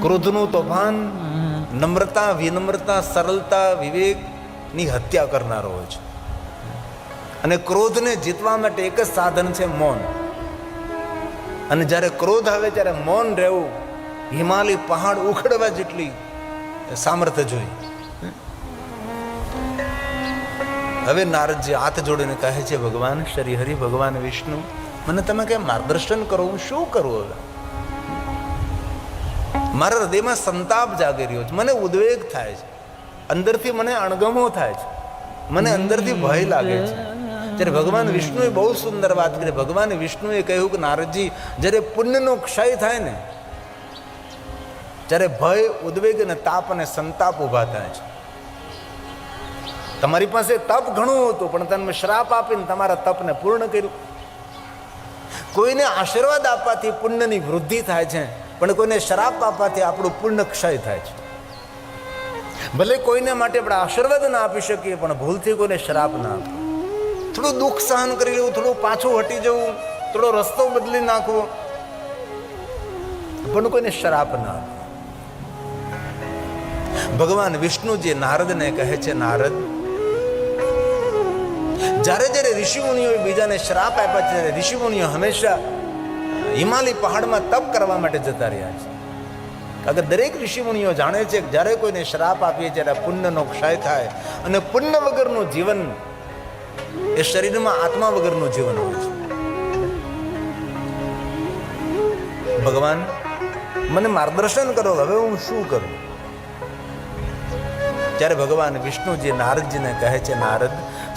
ક્રોધનું તોફાન, નમ્રતા, વિનમ્રતા, સરળતા, વિવેકની હત્યા કરનારો હોય છે. અને ક્રોધને જીતવા માટે એક જ સાધન છે, મૌન. અને જ્યારે ક્રોધ આવે ત્યારે મૌન રહેવું હિમાલય પહાડ ઉખડવા જેટલી સામર્થ્ય જોઈ. હવે નારદજી હાથ જોડીને કહે છે, ભગવાન શ્રી હરિ, ભગવાન વિષ્ણુ, મને તમે કેમ માર્ગદર્શન કરો, હું શું કરું? હવે મારા હૃદયમાં સંતાપ જાગી રહ્યો છે, મને ઉદ્વેગ થાય છે, અંદરથી મને અણગમો થાય છે, મને અંદરથી ભય લાગે છે. ત્યારે ભગવાન વિષ્ણુએ બહુ સુંદર વાત કરી. ભગવાન વિષ્ણુએ કહ્યું કે નારદજી, જ્યારે પુણ્યનો ક્ષય થાય ને, ત્યારે ભય, ઉદ્વેગ અને તાપ અને સંતાપ ઉભા થાય છે. તમારી પાસે તપ ઘણું હતું, પણ તમે શ્રાપ આપીને તમારા તપને પૂર્ણ કર્યું. કોઈને આશીર્વાદ આપવાથી પુણ્યની વૃદ્ધિ થાય છે, પણ કોઈને શ્રાપ આપવાથી આપણું પુણ્ય ક્ષય થાય છે. ભલે કોઈને માટે આપણે આશીર્વાદ ના આપી શકીએ, પણ ભૂલથી કોઈને શ્રાપ ના આપો. થોડું દુઃખ સહન કરી લેવું, થોડું પાછું હટી જવું, થોડો રસ્તો બદલી નાખવો, પણ કોઈને શ્રાપ ના આપો. ભગવાન વિષ્ણુજી નારદને કહે છે, નારદ, જ્યારે જ્યારે ઋષિમુનિઓ બીજાને શ્રાપ આપ્યા છે, ત્યારે ઋષિમુનિઓ હંમેશા હિમાલય પહાડમાં તપ કરવા માટે જતા રહ્યા છે. અગર દરેક ઋષિમુનિઓ જાણે છે કે જ્યારે કોઈને શ્રાપ આપીએ ત્યારે પુણ્યનો ક્ષય થાય, અને પુણ્ય વગરનું જીવન એ શરીરમાં આત્મા વગરનું જીવન હોય છે. ભગવાન, મને માર્ગદર્શન કરો, હવે હું શું કરું? ત્યારે ભગવાન વિષ્ણુજી નારદજીને કહે છે, નારદ,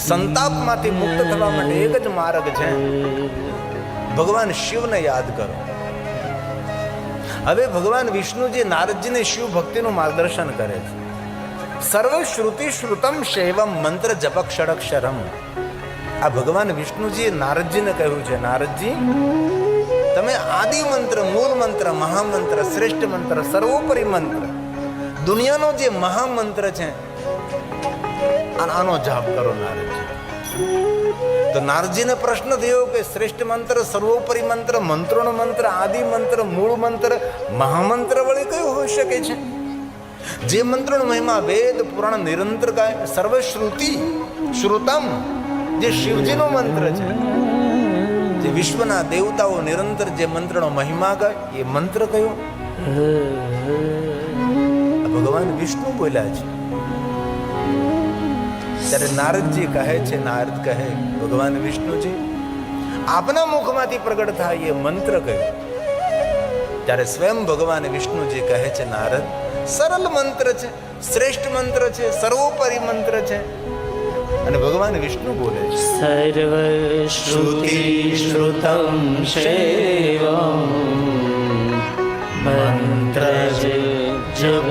સંતાપમાંથી મુક્ત થવા માટે એક જ માર્ગ છે, ભગવાન શિવને યાદ કરો. હવે ભગવાન વિષ્ણુજી નારદજીને શિવ ભક્તિનું માર્ગદર્શન કરે છે. સર્વ શ્રુતિ શ્રુતમ શૈવમ મંત્ર જપક ષડક્ષરમ. આ ભગવાન વિષ્ણુજીએ નારદજીને કહ્યું છે, નારદજી, તમે આદિ મંત્ર, મૂળ મંત્ર, મહામંત્ર, શ્રેષ્ઠ મંત્ર, સર્વોપરી મંત્ર, દુનિયાનો જે મહામંત્ર છે, આનો જાપ કરો નારદજી. તો નારદજીને પ્રશ્ન થયો કે શ્રેષ્ઠ મંત્ર, સર્વોપરી મંત્ર, મંત્રોનો મંત્ર, આદિ મંત્ર, મૂળ મંત્ર, મહામંત્ર વળી કયો હોઈ શકે છે? જે મંત્રનો મહિમા વેદ પુરાણ નિરંતર ગાય, સર્વશ્રુતિ શ્રુતમ, જે શિવજીનો મંત્ર છે, જે વિશ્વના દેવતાઓ નિરંતર જે મંત્રનો મહિમા ગાય, એ મંત્ર કયો? ભગવાન વિષ્ણુ બોલ્યા છે. ત્યારે નારદજી કહે છે, નારદ કહે, ભગવાન વિષ્ણુજી, આપના મુખમાંથી પ્રગટ થાય એ મંત્ર કયો? ત્યારે સ્વયં ભગવાન વિષ્ણુજી કહે છે, નારદ, સરળ મંત્ર છે, શ્રેષ્ઠ મંત્ર છે, સર્વોપરી મંત્ર છે. અને ભગવાન વિષ્ણુ બોલે છે, સર્વ શ્રુતિ શ્રુતમ શૈવમ મંત્ર જપ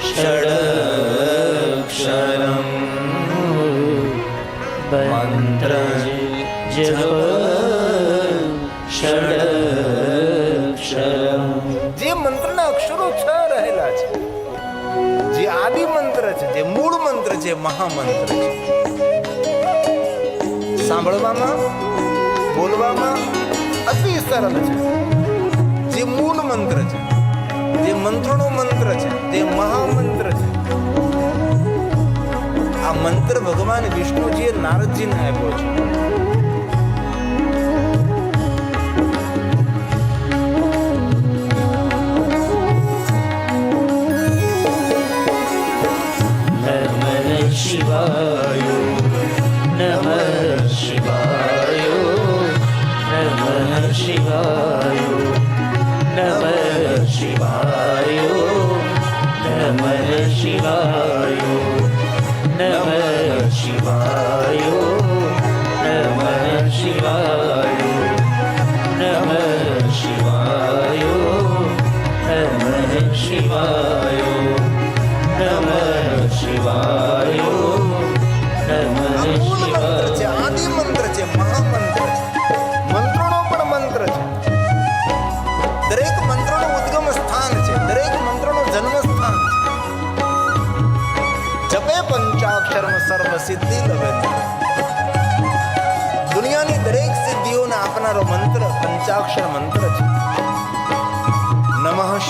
ષડક્ષરમ. મંત્ર જપ ષડક્ષરમ. જે મંત્રના અક્ષરો 6 રહેલા છે, જે આદિ મંત્ર છે, જે મૂળ મંત્ર છે, મહામંત્ર છે, સાંભળવામાં, બોલવામાં અતિ સરળ છે. જે મૂળ મંત્ર છે, જે મંત્રનો મંત્ર છે, તે મહામંત્ર છે. આ મંત્ર ભગવાન વિષ્ણુજીએ નારદજીને આપ્યો છે. શિવાય નમઃ શિવાય નમઃ શિવાય નમઃ શિવાય નમઃ શિવાય નમઃ શિવાય નમઃ શિવાય નમઃ શિવાય નમઃ શિવાય નમઃ શિવાય નમઃ શિવાય. આદિ મંત્ર છે, મહામંત્ર છે, મંત્રોનો પણ મંત્ર છે. દરેક મંત્રનું ઉદ્ગમ સ્થાન છે, દરેક મંત્રનું જન્મ સ્થાન છે. જપે પંચાક્ષરમ સર્વ સિદ્ધિ લવે. દુનિયાની દરેક સિદ્ધિઓને આપનારો મંત્ર પંચાક્ષર મંત્ર છે. નમઃ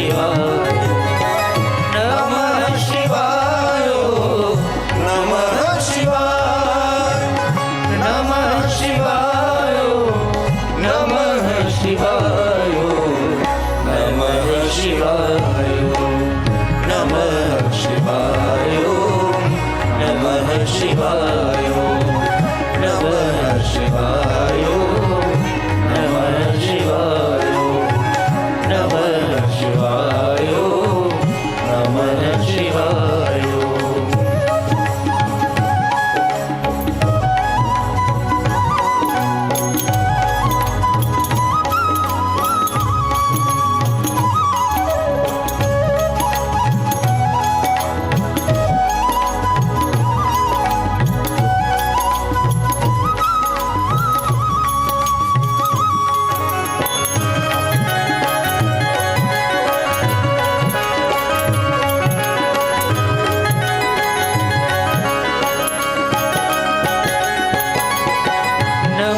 શિવાય નમઃ શિવાય નમઃ શિવાય નમઃ શિવાય નમઃ શિવાય નમઃ શિવાય નમઃ શિવાય નમઃ શિવાય નમઃ શિવાય નમઃ શિવાય નમઃ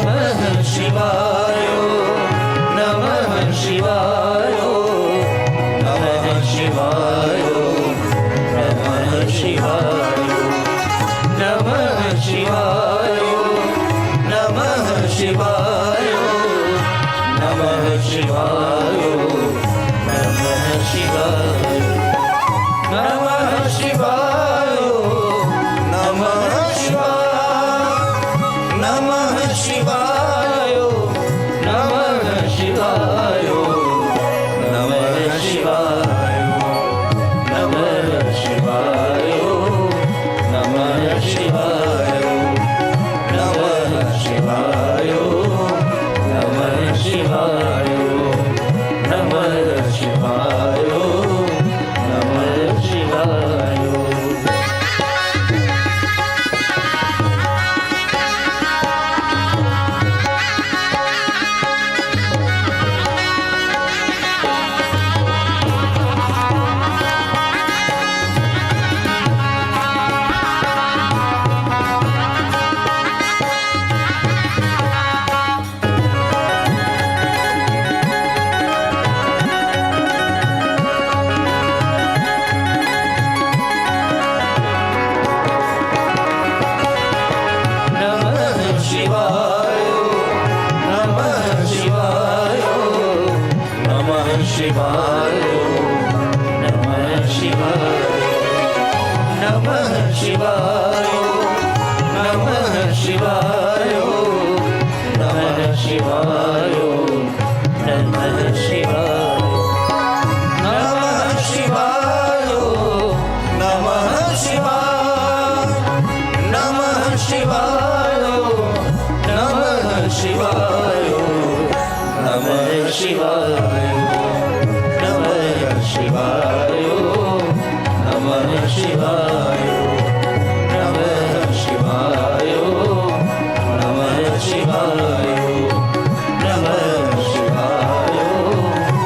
શિવાય નમઃ શિવાય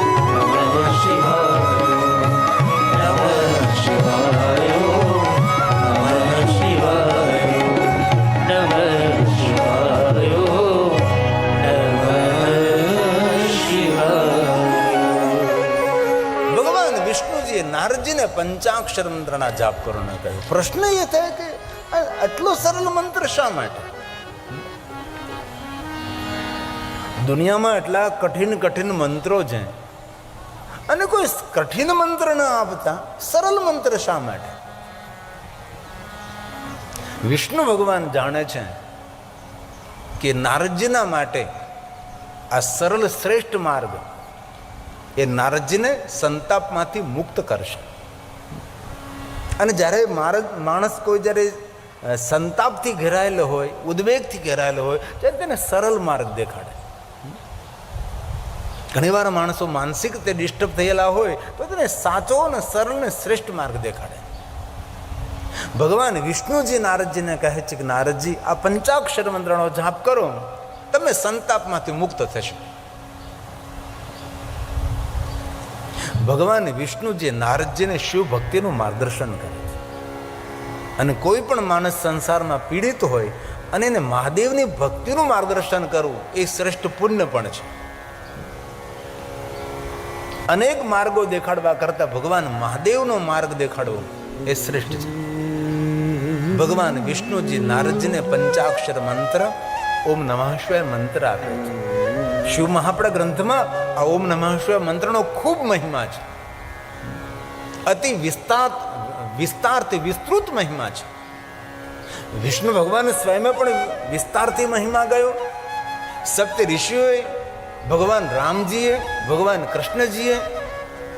નારદજીને પંચાક્ષર મંત્રના જાપ કરવાનો કહ્યું. પ્રશ્ન એ થાય કે આટલો સરળ મંત્ર શા માટે? દુનિયામાં એટલા કઠિન કઠિન મંત્રો છે અને કોઈ કઠિન મંત્ર ન આપતા સરળ મંત્ર શા માટે? વિષ્ણુ ભગવાન જાણે છે કે નારદજીના માટે આ સરળ શ્રેષ્ઠ માર્ગ એ નારદજીને સંતાપમાંથી મુક્ત કરશે. અને જ્યારે માણસ કોઈ જ્યારે સંતાપથી ઘેરાયેલો હોય, ઉદ્વેગથી ઘેરાયેલો હોય, ત્યારે તેને સરળ માર્ગ દેખાડે. ઘણીવાર માણસો માનસિક રીતે ડિસ્ટર્બ થયેલા હોય તો તેને સાચો અને સરળ ને શ્રેષ્ઠ માર્ગ દેખાડે. ભગવાન વિષ્ણુજી નારદજીને કહે છે કે નારદજી, આ પંચાક્ષર મંત્રનો જાપ કરો, તમે સંતાપમાંથી મુક્ત થશો. ભગવાન વિષ્ણુજી નારદજીને શિવ ભક્તિનું માર્ગદર્શન કરે છે. અને કોઈ પણ માણસ સંસારમાં પીડિત હોય અને એને મહાદેવની ભક્તિનું માર્ગદર્શન કરવું એ શ્રેષ્ઠ પુણ્ય પણ છે. અનેક માર્ગો દેખાડવા કરતા ભગવાન મહાદેવનો માર્ગ દેખાડવો એ શ્રેષ્ઠ છે. ભગવાન વિષ્ણુજી નારદજીને પંચાક્ષર મંત્ર ઓમ નમઃ શિવાય મંત્ર આપે છે. શિવ મહાપડા ગ્રંથમાં આ ઓમ નમઃ શિવાય મંત્રનો ખૂબ મહિમા છે. અતિ વિસ્તારથી વિસ્તૃત મહિમા છે. વિષ્ણુ ભગવાન સ્વયં પણ વિસ્તારથી મહિમા ગયો. સપ્ત ઋષિઓએ, ભગવાન રામજીએ, ભગવાન કૃષ્ણજીએ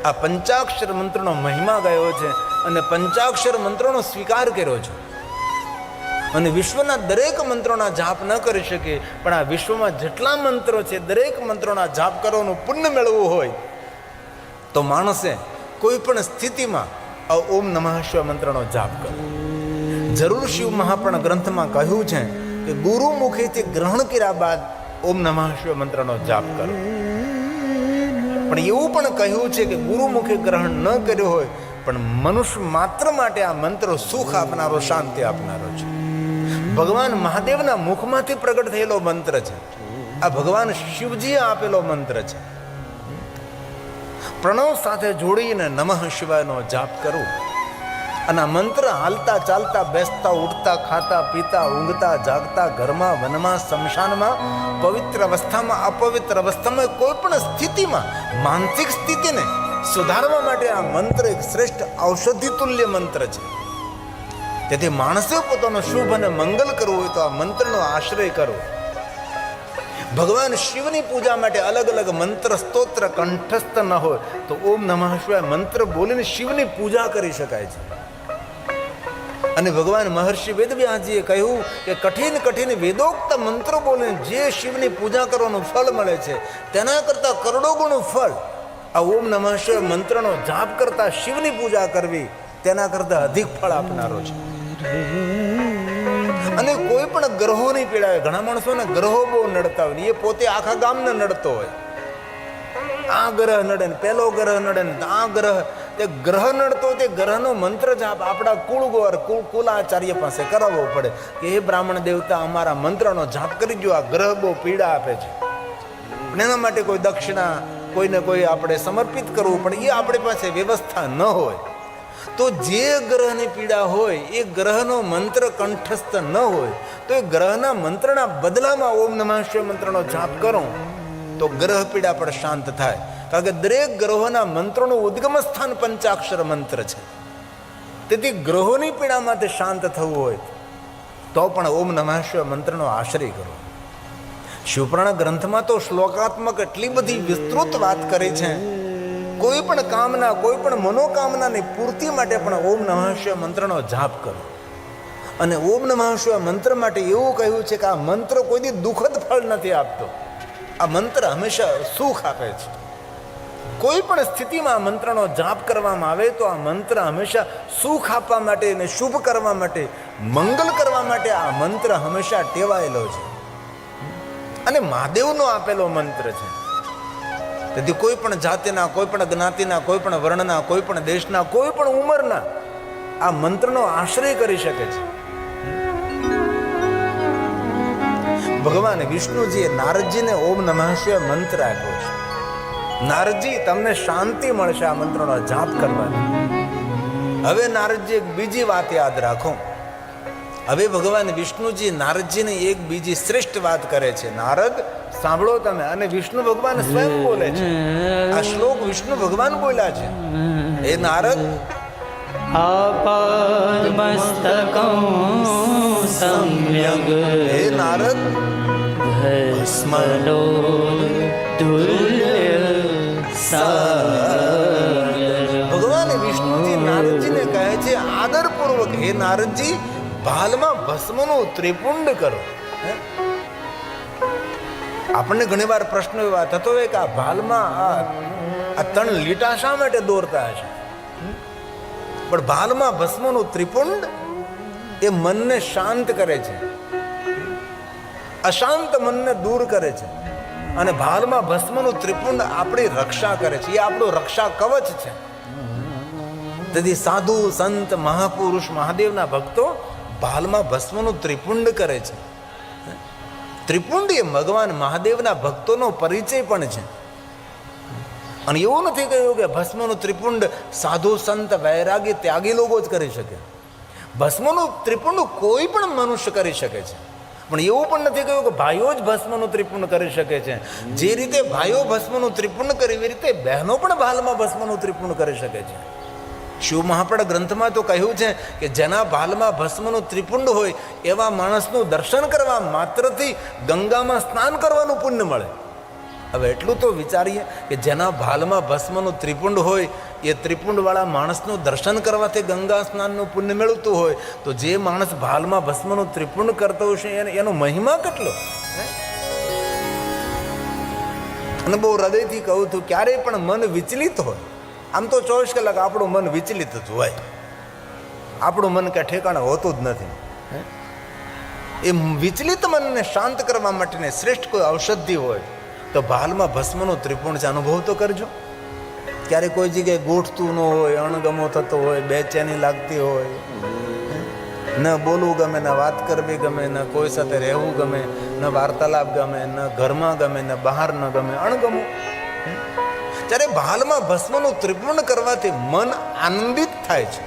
આ પંચાક્ષર મંત્રનો મહિમા ગયો છે અને પંચાક્ષર મંત્રનો સ્વીકાર કર્યો છે. અને વિશ્વના દરેક મંત્રોના જાપ ન કરી શકે, પણ આ વિશ્વમાં જેટલા મંત્રો છે દરેક મંત્રોના જાપ કરવાનું પુણ્ય મેળવવું હોય તો માણસે કોઈ પણ સ્થિતિમાં આ ઓમ નમઃ શિવાય મંત્રનો જાપ કરો. જરૂર શિવ મહાપુરાણ ગ્રંથમાં કહ્યું છે કે ગુરુ મુખેથી ગ્રહણ કર્યા બાદ ઓમ નમઃ શિવાય મંત્રનો જાપ કરો. પણ એવું પણ કહ્યું છે કે ગુરુ મુખે ગ્રહણ ન કર્યો હોય પણ મનુષ્ય માત્ર માટે આ મંત્ર સુખ આપનારો, શાંતિ આપનારો છે. ભગવાન મહાદેવના મુખમાંથી પ્રગટ થયેલો મંત્ર છે. આ ભગવાન શિવજીએ આપેલો મંત્ર છે. પ્રણવ સાથે જોડીને નમઃ શિવાયનો જાપ કરવો અને આ મંત્ર હાલતા ચાલતા, બેસતા ઉઠતા, ખાતા પીતા, ઊંઘતા જાગતા, ઘરમાં, વનમાં, શમશાનમાં, પવિત્ર અવસ્થામાં, અપવિત્ર અવસ્થામાં, કોઈ પણ સ્થિતિમાં માનસિક સ્થિતિને સુધારવા માટે આ મંત્ર એક શ્રેષ્ઠ ઔષધિ તુલ્ય મંત્ર છે. તેથી માણસે પોતાનો શુભ અને મંગલ કરવું હોય તો આ મંત્રનો આશ્રય કરો. ભગવાન શિવની પૂજા માટે અલગ અલગ મંત્ર સ્તોત્ર કંઠસ્થ ન હોય તો ઓમ નમઃ શિવાય મંત્ર બોલીને શિવની પૂજા કરી શકાય છે. અને ભગવાન મહર્ષિ વેદવ્યાસજીએ કહ્યું કે કઠિન વેદોક્ત મંત્રો બોલીને જે શિવની પૂજા કરવાનું ફળ મળે છે તેના કરતાં કરોડો ગણું ફળ આ ઓમ નમઃ શિવાય મંત્રનો જાપ કરતા શિવની પૂજા કરવી તેના કરતાં અધિક ફળ આપનારો છે. અને કોઈ પણ ગ્રહોની પીડા હોય, ઘણા માણસોને ગ્રહો બહુ નડતા હોય, એ પોતે આખા ગામને નડતો હોય. આ ગ્રહ નડે ને પેલો ગ્રહ નડે ને આ ગ્રહ, તે ગ્રહ નડતો તે ગ્રહનો મંત્ર જાપ આપણા કુલાચાર્ય પાસે કરાવવો પડે કે હે બ્રાહ્મણ દેવતા, અમારા મંત્રનો જાપ કરી દો, આ ગ્રહ બહુ પીડા આપે છે. પણ એના માટે કોઈ દક્ષિણા કોઈને કોઈ આપણે સમર્પિત કરવું પડે. એ આપણી પાસે વ્યવસ્થા ન હોય તો જે ગ્રહની પીડા હોય એ ગ્રહનો મંત્ર કંઠસ્થ ન હોય તો એ ગ્રહના મંત્રના બદલામાં ઓમ નમઃ શિવાય મંત્રનો જાપ કરો તો ગ્રહ પીડા પણ શાંત થાય. કારણ કે દરેક ગ્રહોના મંત્રોનું ઉદ્ગમ સ્થાન પંચાક્ષર મંત્ર છે. તેથી ગ્રહોની પીડામાંથી શાંત થવું હોય તો પણ ઓમ નમઃ શિવાય મંત્રનો આશ્રય કરો. શિવપુરાણ ગ્રંથમાં તો શ્લોકાત્મક એટલી બધી વિસ્તૃત વાત કરી છે. કોઈ પણ કામના, કોઈ પણ મનોકામનાની પૂર્તિ માટે પણ ઓમ નમઃ શિવાય મંત્રનો જાપ કરો. અને ઓમ નમઃ શિવાય મંત્ર માટે એવું કહ્યું છે કે આ મંત્ર કોઈ દી દુઃખદ ફળ નથી આપતો. આ મંત્ર હંમેશા સુખ આપે છે. કોઈ પણ સ્થિતિમાં આ મંત્રનો જાપ કરવામાં આવે તો આ મંત્ર હંમેશા સુખ આપવા માટે અને શુભ કરવા માટે, મંગલ કરવા માટે આ મંત્ર હંમેશા ટેવાયેલો છે. અને મહાદેવનો આપેલો મંત્ર છે. તેથી કોઈ પણ જાતિના, કોઈ પણ જ્ઞાતિના, કોઈ પણ વર્ણના, કોઈ પણ દેશના, કોઈ પણ ઉંમરના આ મંત્રનો આશ્રય કરી શકે છે. ભગવાન વિષ્ણુજીએ નારદજીને ઓમ નમઃ શિવાય મંત્ર આપ્યો છે. નારદજી, તમને શાંતિ મળશે આ મંત્રનો જાપ કરવાની. હવે નારદજી એક બીજી વાત યાદ રાખો. હવે ભગવાન વિષ્ણુજી નારદજીને એક બીજી શ્રેષ્ઠ વાત કરે છે. નારદ, સાંભળો તમે. અને વિષ્ણુ ભગવાન સ્વયં બોલે છે. આ શ્લોક વિષ્ણુ ભગવાન બોલ્યા છે. હે નારદ, આપાદમસ્તકં સમ્યગ, હે નારદ, ભસ્મનો તુલ્ય સાગર. ભગવાન વિષ્ણુજી નારદજીને કહે છે આદરપૂર્વક, હે નારદજી, ભાલમાં ભસ્મનું ત્રિપુંડ કરો. આપણને ઘણી વાર પ્રશ્ન એવા થતો હોય કે આ ભાલમાં આ 3 લીટા શા માટે દોરતા હશે? પણ ભાલમાં ભસ્મનું ત્રિપુંડ એ મનને શાંત કરે છે, અશાંત મનને દૂર કરે છે. અને ભાલમાં ભસ્મનું ત્રિપુંડ આપણી રક્ષા કરે છે. એ આપણું રક્ષા કવચ છે. તેથી સાધુ, સંત, મહાપુરુષ, મહાદેવના ભક્તો ભાલમાં ભસ્મનું ત્રિપુંડ કરે છે. ત્રિપુંડ એ ભગવાન મહાદેવના ભક્તોનો પરિચય પણ છે. અને એવું નથી કહ્યું કે ભસ્મનું ત્રિપુંડ સાધુ સંત વૈરાગી ત્યાગી લોકો જ કરી શકે. ભસ્મનું ત્રિપુંડ કોઈ પણ મનુષ્ય કરી શકે છે, પણ એવું પણ નથી કહ્યું કે ભાઈઓ જ ભસ્મનું ત્રિપુંડ કરી શકે છે. જે રીતે ભાઈઓ ભસ્મનું ત્રિપુંડ કરે એવી રીતે બહેનો પણ ભાલમાં ભસ્મનું ત્રિપુંડ કરી શકે છે. શિવ મહાપડ ગ્રંથમાં તો કહ્યું છે કે જેના ભાલમાં ભસ્મનું ત્રિપુંડ હોય એવા માણસનું દર્શન કરવા માત્રથી ગંગામાં સ્નાન કરવાનું પુણ્ય મળે. હવે એટલું તો વિચારીએ કે જેના ભાલમાં ભસ્મનું ત્રિપુંડ હોય એ ત્રિપુંડવાળા માણસનું દર્શન કરવાથી ગંગા સ્નાનનું પુણ્ય મેળવતું હોય, તો જે માણસ ભાલમાં ભસ્મનું ત્રિપુંડ કરતો હશે એનો મહિમા કેટલો. અને બહુ હૃદયથી કહું છું, ક્યારેય પણ મન વિચલિત હોય, આમ તો 24 કલાક આપણું મન વિચલિત જ હોય, આપણું મન ક્યાં ઠેકાણે હોતું જ નથી. એ વિચલિત મનને શાંત કરવા માટેની શ્રેષ્ઠ કોઈ ઔષધિ હોય તો ભાલમાં ભસ્મનો ત્રિપુંડ છે, અનુભવ તો કરજો. ક્યારેક કોઈ જગ્યાએ ગોઠતું ન હોય, અણગમો થતો હોય, બેચેની લાગતી હોય, ન બોલવું ગમે, ન વાત કરવી ગમે, ન કોઈ સાથે રહેવું ગમે, ન વાર્તાલાપ ગમે, ન ઘરમાં ગમે, ન બહાર ન ગમે, અણગમો. ત્યારે ભાલમાં ભસ્મનું ત્રિપુંડ કરવાથી મન આનંદિત થાય છે.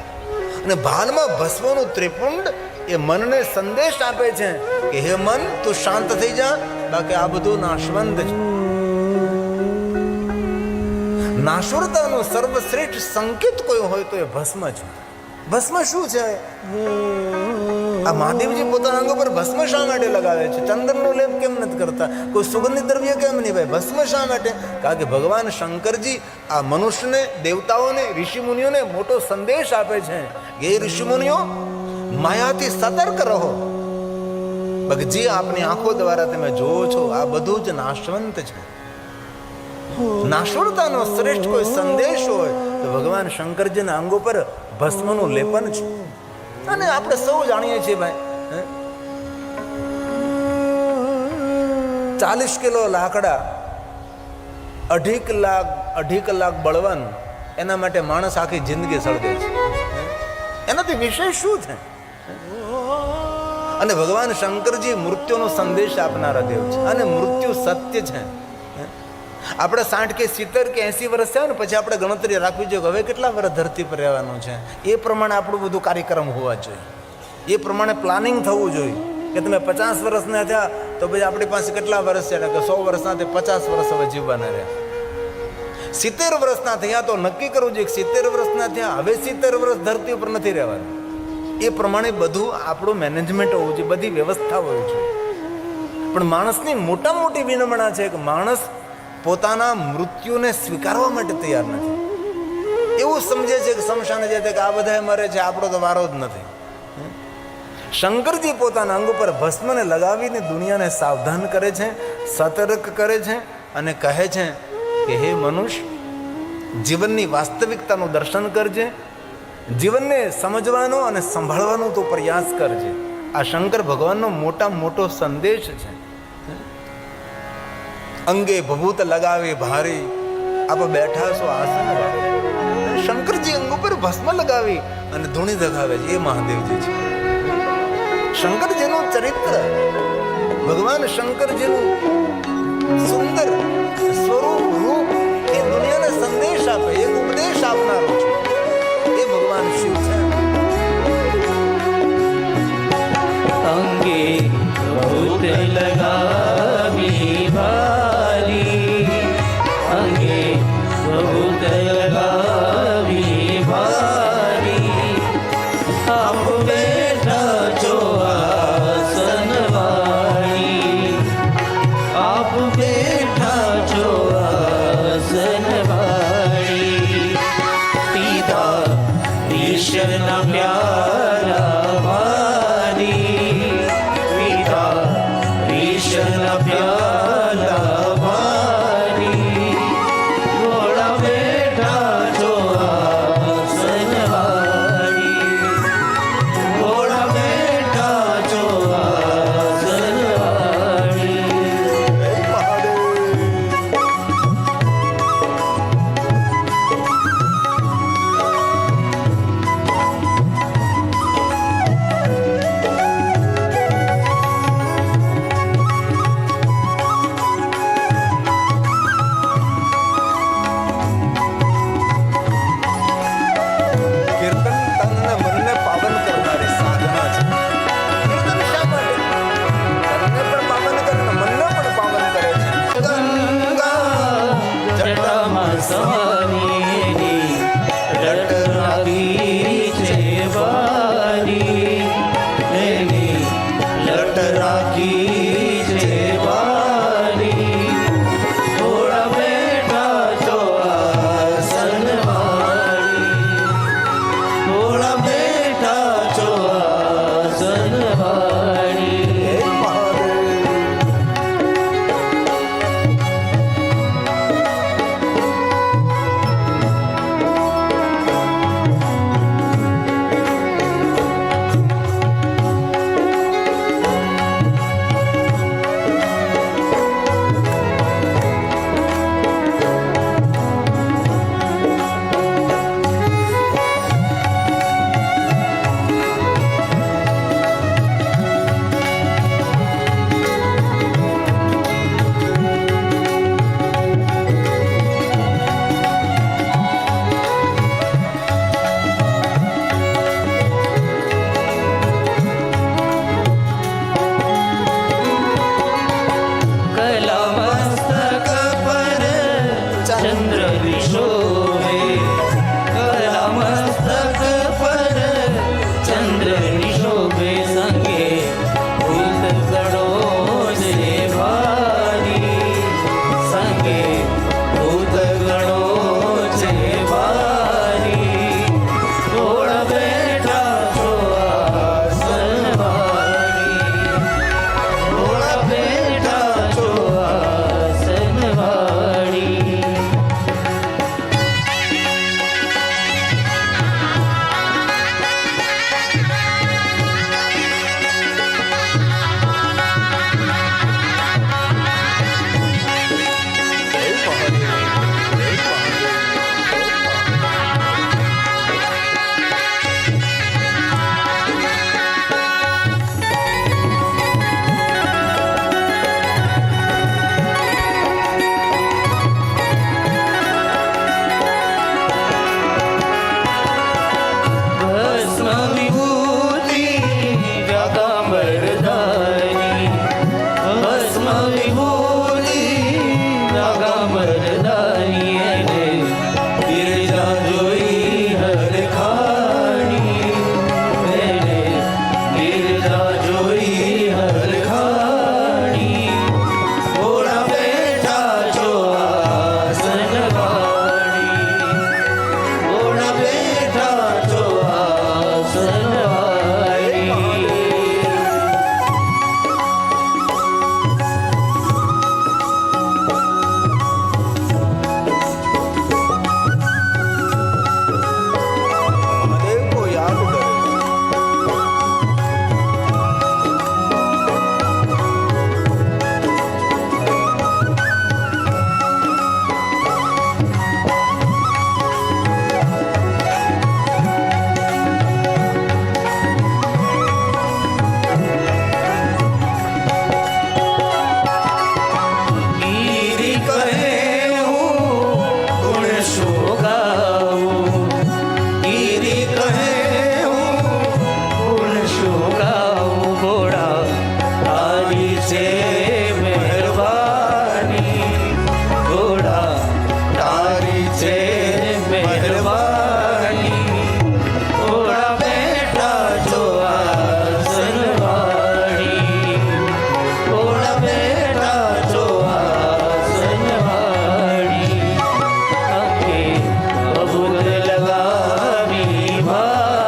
અને ભાલમાં ભસ્મનું ત્રિપુંડ એ મનને સંદેશ આપે છે કે હે મન, તું શાંત થઈ જા, બાકી આ બધું નાશવંત છે. નાશુરતાનું સર્વશ્રેષ્ઠ સંકેત કોઈ હોય તો એ ભસ્મ છે. ભસ્મ શું છે? આ મહાદેવજી પોતાના અંગ પર ભસ્મ શા માટે લગાવે છે? ચંદનનો લેપ કેમ નથી કરતા? કોઈ સુગંધિત દ્રવ્ય કેમ નહીં ભાઈ? ભસ્મ શા માટે? કારણ કે ભગવાન શંકરજી આ મનુષ્યને, દેવતાઓને, ઋષિમુનિઓને મોટો સંદેશ આપે છે કે એ ઋષિમુનિઓ માયાથી સતર્ક રહો. ભગજી આપની આંખો દ્વારા તમે જોવો છો આ બધું જ નાશવંત છે. નાશવંતતાનો શ્રેષ્ઠ કોઈ સંદેશ હોય તો ભગવાન શંકરજીના અંગો પર ભસ્મનું લેપન છે. અને આપણે સૌ જાણીએ છીએ ભાઈ, 40 કિલો લાકડા 2.5 કલાક બળવાનું, એના માટે માણસ આખી જિંદગી સળગે છે. એનાથી વિશેષ શું છે? અને ભગવાન શંકરજી મૃત્યુનો સંદેશ આપનારા દેવ છે, અને મૃત્યુ સત્ય છે. આપણે 60 કે 70 કે 80 વર્ષ થયા ને પછી આપણે ગણતરી રાખવી જોઈએ હવે કેટલા વર્ષ ધરતી પર રહેવાનું છે. એ પ્રમાણે આપણું બધું કાર્યક્રમ હોવા જોઈએ, એ પ્રમાણે પ્લાનિંગ થવું જોઈએ કે તમે 50 વર્ષના થયા તો પછી આપણી પાસે કેટલા વર્ષ છે, કે 100 વર્ષના તે 50 વર્ષ હવે જીવવાના રહ્યા. 70 વર્ષના થયા તો નક્કી કરવું જોઈએ કે 70 વર્ષના થયા હવે 70 વર્ષ ધરતી ઉપર નથી રહેવાનું. એ પ્રમાણે બધું આપણું મેનેજમેન્ટ હોવું જોઈએ, બધી વ્યવસ્થા હોવી જોઈએ. પણ માણસની મોટા મોટી વિનમણા છે કે માણસ પોતાના મૃત્યુને સ્વીકારવા માટે તૈયાર નથી. એવું સમજે છે કે શમશાને જાય કે આ બધા મરે છે, આપણો તો વારો જ નથી. શંકરજી પોતાના અંગ પર ભસ્મને લગાવીને દુનિયાને સાવધાન કરે છે, સતર્ક કરે છે અને કહે છે કે હે મનુષ્ય, જીવનની વાસ્તવિકતાનું દર્શન કરજે, જીવનને સમજવાનો અને સંભાળવાનો તો પ્રયાસ કરજે. આ શંકર ભગવાનનો મોટો સંદેશ છે. અંગે ભભૂત લગાવે ભારી, આપ બેઠા છો આસન વાળે. શંકરજી અંગ ઉપર ભસ્મ લગાવી અને ધૂણી દગાવે છે, એ મહાદેવજી છે. શંકરજીનું ચરિત્ર, ભગવાન શંકરજીનું સુંદર સ્વરૂપ, રૂપ એ દુનિયાને સંદેશ આપે, એક ઉપદેશ આપનારો છે, એ ભગવાન શિવ છે. અંગે ભૂત લગાવી ભારી, અંગે ભૂત લગાવી ભારી, આપ બેઠા છો આસન વાળી, આપ બેઠા છો આસન વાળી, પીતા ઈશ્વરના પ્યારા ભારી, પીતા ઈશ્વરના પ્યારા ભારી, ઘોડા બેઠા છો આસન વાળી, ઘોડા બેઠા છો આસન વાળી. રાખી છે વારી, એની લટ રાખી છે વારી. થોડા બેઠા છો આસન વાળી, થોડા બેઠા છો આસન વાળી. હે મહાદેવ. કલા મસ્તક પર ચંદ્ર વિશોભે, કલા મસ્તક પર ચંદ્ર વિશોભે. સંગે ભૂત ગણો છે ભારી, સંગે ભૂત ગણો છે ભારી. થોડા બેઠા છો આસન વાળી, થોડા બેઠા છો આસન વાળી. હે મહાદેવ. હે ભસ્મ વિભૂતિ વ્યાગાંબરધારી, ભસ્મ વિભૂતિ વ્યાગાંબરધારી. એને ગિરજા જોઈ હરખાણી, એને ગિરજા જોઈ હરખાણી. થોડા બેઠા છો આસન વાળી, થોડા બેઠા છો આસન વાળી. મહાદેવ કો યાદ કરે. ગીરી કહે હું ગુણ શું ગાઉં, ગીરી કહે હું ગુણ શું ગાઉં. ઘોડા તારી છે મહેરબાની, ઘોડા તારી છે મહેરબાની. થોડા બેઠા છો આસન વાળી, થોડા બેઠા છો આસન વાળી. અંગે બબૂલ લગાવી ભારી,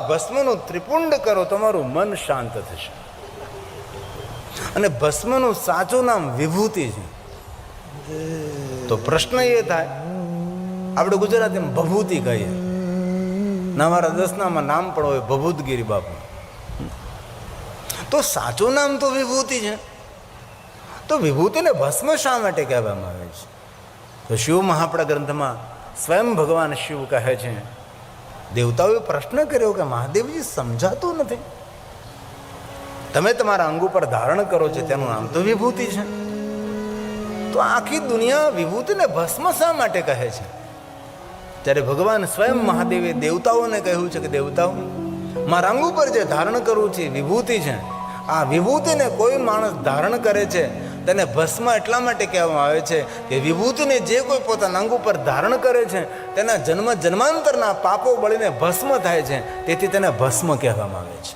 ભસ્મનું ત્રિપુંડ કરો, તમારું મન શાંત થશે. અને ભસ્મનું સાચું નામ વિભૂતિ છે. તો પ્રશ્ન એ થાય, આપણે ગુજરાતીમાં ભભૂતિ કહીએ, ના મારા દસનામાં નામ પણ હોય ભભૂતગીરી બાપુ. તો સાચું નામ તો વિભૂતિ છે. તો વિભૂતિને ભસ્મ શા માટે કહેવામાં આવે છે? તો શિવ મહાપડા ગ્રંથમાં સ્વયં ભગવાન શિવ કહે છે, દેવતાઓએ પ્રશ્ન કર્યો કે મહાદેવજી સમજાતું નથી, તમે તમારા અંગ ઉપર ધારણ કરો છો તેનું નામ તો વિભૂતિ છે, તો આખી દુનિયા વિભૂતિને ભસ્મ શા માટે કહે છે? ત્યારે ભગવાન સ્વયં મહાદેવે દેવતાઓને કહ્યું છે કે દેવતાઓ, મારા અંગ ઉપર જે ધારણ કરવું છે વિભૂતિ છે. આ વિભૂતિને કોઈ માણસ ધારણ કરે છે તેને ભસ્મ એટલા માટે કહેવામાં આવે છે કે વિભૂતિને જે કોઈ પોતાના અંગ ઉપર ધારણ કરે છે તેના જન્મ જન્માંતરના પાપો બળીને ભસ્મ થાય છે, તેથી તેને ભસ્મ કહેવામાં આવે છે.